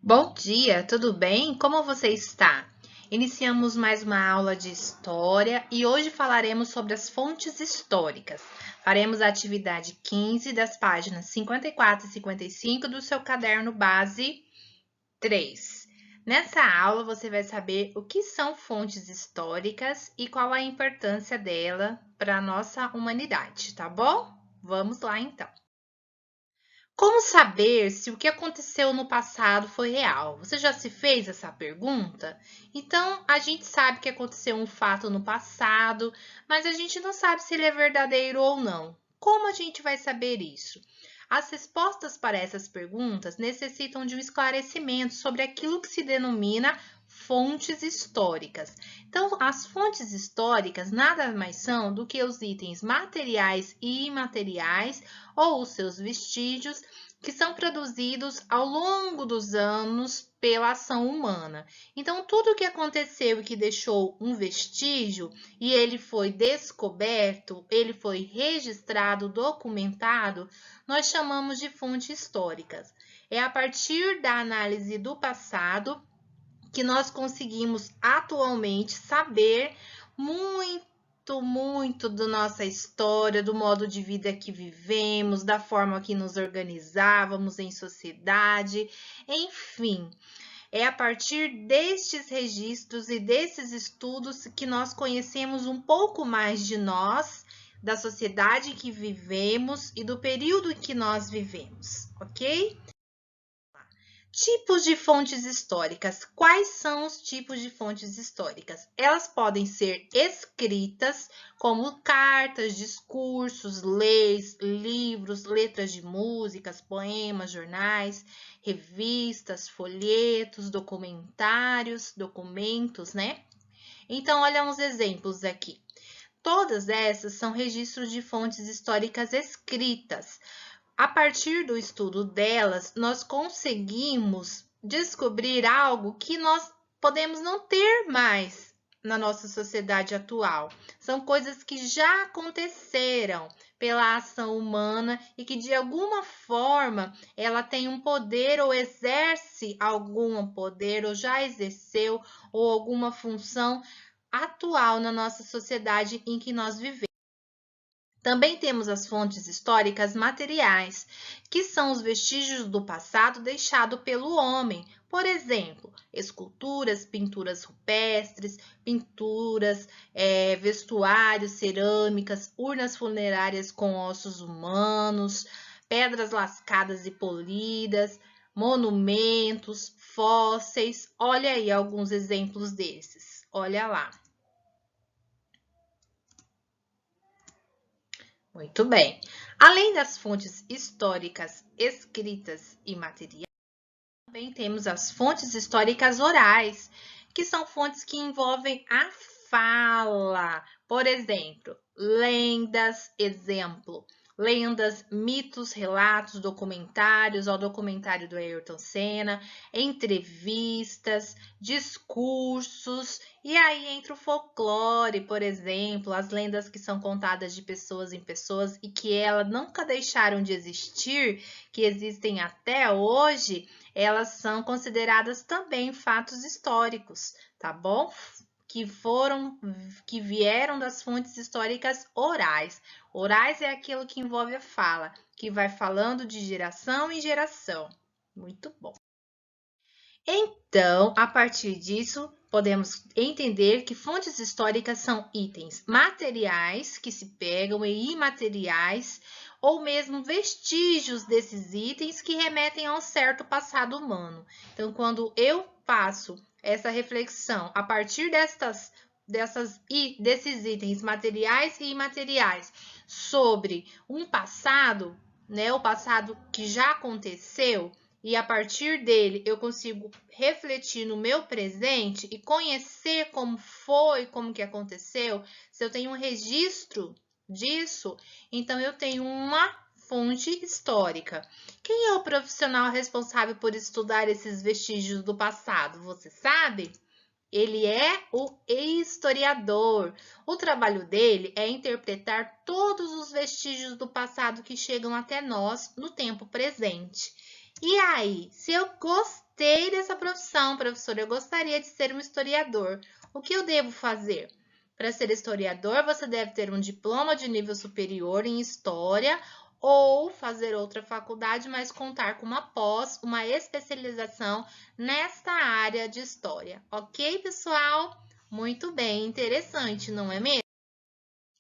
Bom dia, tudo bem? Como você está? Iniciamos mais uma aula de história e hoje falaremos sobre as fontes históricas. Faremos a atividade 15 das páginas 54 e 55 do seu caderno base 3. Nessa aula você vai saber o que são fontes históricas e qual a importância dela para a nossa humanidade, tá bom? Vamos lá então. Como saber se o que aconteceu no passado foi real? Você já se fez essa pergunta? Então, a gente sabe que aconteceu um fato no passado, mas a gente não sabe se ele é verdadeiro ou não. Como a gente vai saber isso? As respostas para essas perguntas necessitam de um esclarecimento sobre aquilo que se denomina fontes históricas. Então, as fontes históricas nada mais são do que os itens materiais e imateriais ou os seus vestígios que são produzidos ao longo dos anos pela ação humana. Então, tudo o que aconteceu e que deixou um vestígio e ele foi descoberto, ele foi registrado, documentado, nós chamamos de fontes históricas. É a partir da análise do passado que nós conseguimos atualmente saber muito da nossa história, do modo de vida que vivemos, da forma que nos organizávamos em sociedade, enfim. É a partir destes registros e desses estudos que nós conhecemos um pouco mais de nós, da sociedade que vivemos e do período que nós vivemos, ok? Tipos de fontes históricas. Quais são os tipos de fontes históricas? Elas podem ser escritas, como cartas, discursos, leis, livros, letras de músicas, poemas, jornais, revistas, folhetos, documentos, né? Então, olha uns exemplos aqui. Todas essas são registros de fontes históricas escritas. A partir do estudo delas, nós conseguimos descobrir algo que nós podemos não ter mais na nossa sociedade atual. São coisas que já aconteceram pela ação humana e que de alguma forma ela tem um poder ou exerce algum poder ou já exerceu ou alguma função atual na nossa sociedade em que nós vivemos. Também temos as fontes históricas materiais, que são os vestígios do passado deixado pelo homem. Por exemplo, esculturas, pinturas rupestres, pinturas, vestuários, cerâmicas, urnas funerárias com ossos humanos, pedras lascadas e polidas, monumentos, fósseis. Olha aí alguns exemplos desses. Olha lá. Muito bem. Além das fontes históricas escritas e materiais, também temos as fontes históricas orais, que são fontes que envolvem a fala. Por exemplo, lendas, mitos, relatos, documentários, ao documentário do Ayrton Senna, entrevistas, discursos, e aí entra o folclore, por exemplo, as lendas que são contadas de pessoas em pessoas e que elas nunca deixaram de existir, que existem até hoje, elas são consideradas também fatos históricos, tá bom? Que vieram das fontes históricas orais. Orais é aquilo que envolve a fala, que vai falando de geração em geração. Muito bom. Então, a partir disso, podemos entender que fontes históricas são itens materiais que se pegam e imateriais, ou mesmo vestígios desses itens que remetem a um certo passado humano. Então, quando eu passo essa reflexão a partir desses itens materiais e imateriais sobre um passado, né, o passado que já aconteceu, e a partir dele eu consigo refletir no meu presente e conhecer como foi, como que aconteceu, se eu tenho um registro disso, então eu tenho uma fonte histórica. Quem é o profissional responsável por estudar esses vestígios do passado? Você sabe? Ele é o historiador. O trabalho dele é interpretar todos os vestígios do passado que chegam até nós no tempo presente. E aí, se eu gostei gostei dessa profissão, professora, eu gostaria de ser um historiador. O que eu devo fazer? Para ser historiador, você deve ter um diploma de nível superior em história ou fazer outra faculdade, mas contar com uma pós, uma especialização nesta área de história. Ok, pessoal? Muito bem, interessante, não é mesmo?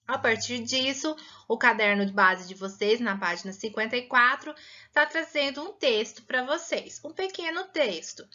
A partir disso, o caderno de base de vocês, na página 54, está trazendo um texto para vocês, um pequeno texto,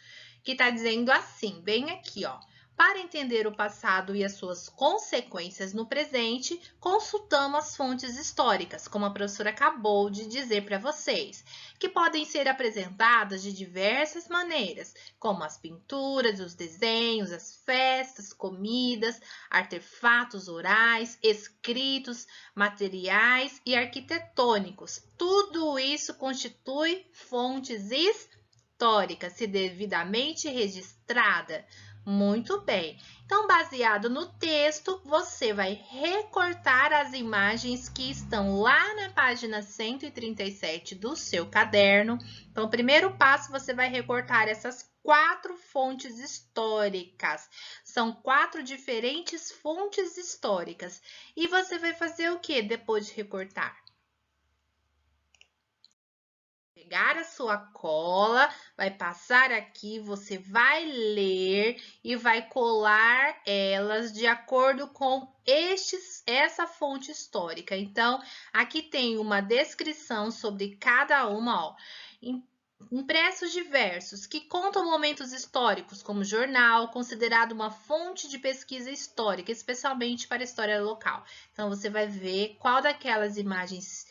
que está dizendo assim, bem aqui, ó. Para entender o passado e as suas consequências no presente, consultamos as fontes históricas, como a professora acabou de dizer para vocês, que podem ser apresentadas de diversas maneiras, como as pinturas, os desenhos, as festas, comidas, artefatos orais, escritos, materiais e arquitetônicos. Tudo isso constitui fontes históricas, se devidamente registrada. Muito bem. Então, baseado no texto, você vai recortar as imagens que estão lá na página 137 do seu caderno. Então, o primeiro passo, você vai recortar essas 4 fontes históricas. São 4 diferentes fontes históricas. E você vai fazer o que depois de recortar? Pegar a sua cola, vai passar aqui, você vai ler e vai colar elas de acordo com essa fonte histórica. Então, aqui tem uma descrição sobre cada uma, ó. Impressos diversos, que contam momentos históricos, como jornal, considerado uma fonte de pesquisa histórica, especialmente para a história local. Então, você vai ver qual daquelas imagens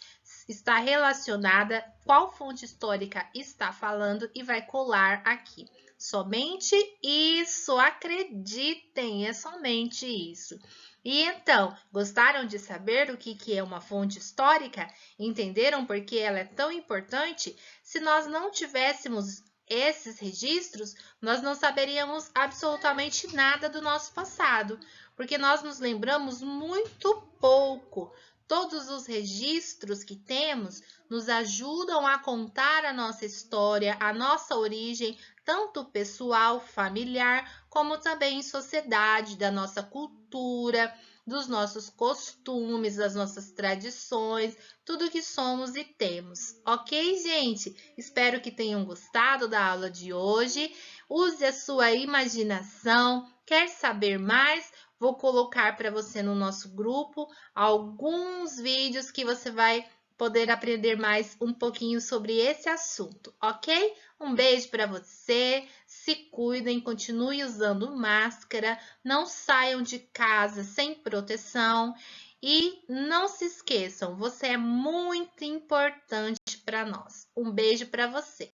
está relacionada, qual fonte histórica está falando e vai colar aqui. Somente isso, acreditem, é somente isso. E então, gostaram de saber o que é uma fonte histórica? Entenderam por que ela é tão importante? Se nós não tivéssemos esses registros, nós não saberíamos absolutamente nada do nosso passado, porque nós nos lembramos muito pouco. Todos os registros que temos nos ajudam a contar a nossa história, a nossa origem, tanto pessoal, familiar, como também em sociedade, da nossa cultura, dos nossos costumes, das nossas tradições, tudo que somos e temos. Ok, gente? Espero que tenham gostado da aula de hoje. Use a sua imaginação. Quer saber mais? Vou colocar para você no nosso grupo alguns vídeos que você vai poder aprender mais um pouquinho sobre esse assunto, ok? Um beijo para você, se cuidem, continue usando máscara, não saiam de casa sem proteção e não se esqueçam, você é muito importante para nós. Um beijo para você.